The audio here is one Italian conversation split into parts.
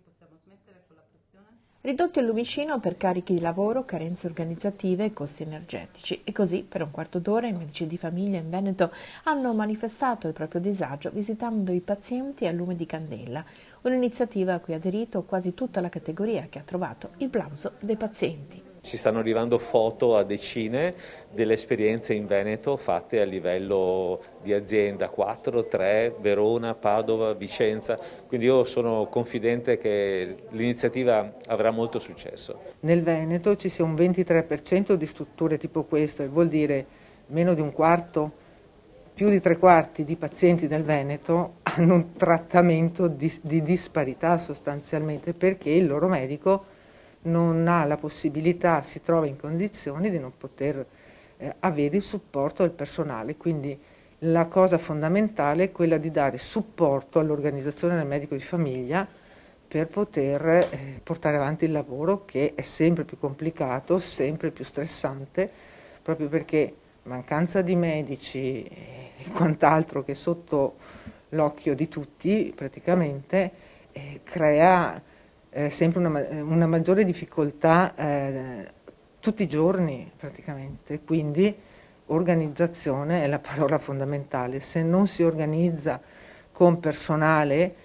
possiamo smettere con la pressione? Ridotto il lumicino per carichi di lavoro, carenze organizzative e costi energetici. E così, per un quarto d'ora, i medici di famiglia in Veneto hanno manifestato il proprio disagio visitando i pazienti a lume di candela, un'iniziativa a cui ha aderito quasi tutta la categoria, che ha trovato il plauso dei pazienti. Ci stanno arrivando foto a decine delle esperienze in Veneto fatte a livello di azienda, 4, 3, Verona, Padova, Vicenza, quindi io sono confidente che l'iniziativa avrà molto successo. Nel Veneto ci sia un 23% di strutture tipo questo, e vuol dire meno di un quarto, più di tre quarti di pazienti del Veneto hanno un trattamento di disparità sostanzialmente, perché il loro medico non ha la possibilità, si trova in condizioni di non poter avere il supporto del personale. Quindi la cosa fondamentale è quella di dare supporto all'organizzazione del medico di famiglia per poter portare avanti il lavoro, che è sempre più complicato, sempre più stressante, proprio perché mancanza di medici e quant'altro, che è sotto l'occhio di tutti praticamente, crea sempre una maggiore difficoltà tutti i giorni praticamente. Quindi organizzazione è la parola fondamentale. Se non si organizza con personale,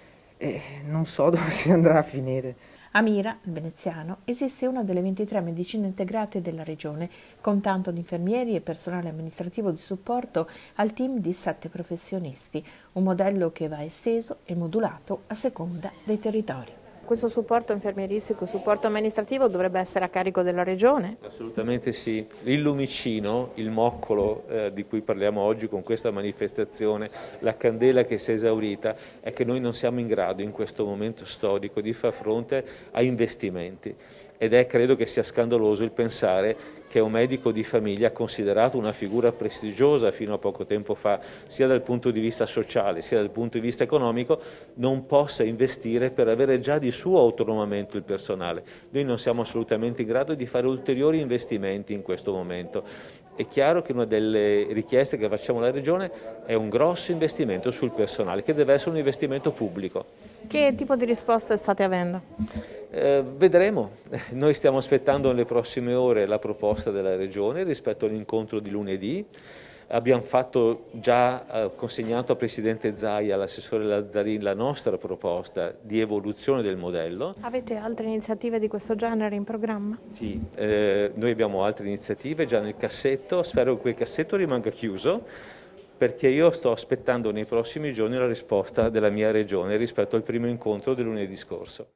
non so dove si andrà a finire. A Mira, il veneziano, esiste una delle 23 medicine integrate della regione, con tanto di infermieri e personale amministrativo di supporto al team di 7 professionisti, un modello che va esteso e modulato a seconda dei territori. Questo supporto infermieristico, supporto amministrativo dovrebbe essere a carico della Regione? Assolutamente sì. Il lumicino, il moccolo di cui parliamo oggi con questa manifestazione, la candela che si è esaurita, è che noi non siamo in grado in questo momento storico di far fronte a investimenti. Ed credo che sia scandaloso il pensare che un medico di famiglia, considerato una figura prestigiosa fino a poco tempo fa, sia dal punto di vista sociale sia dal punto di vista economico, non possa investire per avere già di suo autonomamente il personale. Noi non siamo assolutamente in grado di fare ulteriori investimenti in questo momento. È chiaro che una delle richieste che facciamo alla Regione è un grosso investimento sul personale, che deve essere un investimento pubblico. Che tipo di risposte state avendo? Vedremo. Noi stiamo aspettando nelle prossime ore la proposta della Regione rispetto all'incontro di lunedì. Abbiamo già consegnato al Presidente Zaia, all'assessore Lazzarin, la nostra proposta di evoluzione del modello. Avete altre iniziative di questo genere in programma? Sì, noi abbiamo altre iniziative già nel cassetto, spero che quel cassetto rimanga chiuso, perché io sto aspettando nei prossimi giorni la risposta della mia Regione rispetto al primo incontro del lunedì scorso.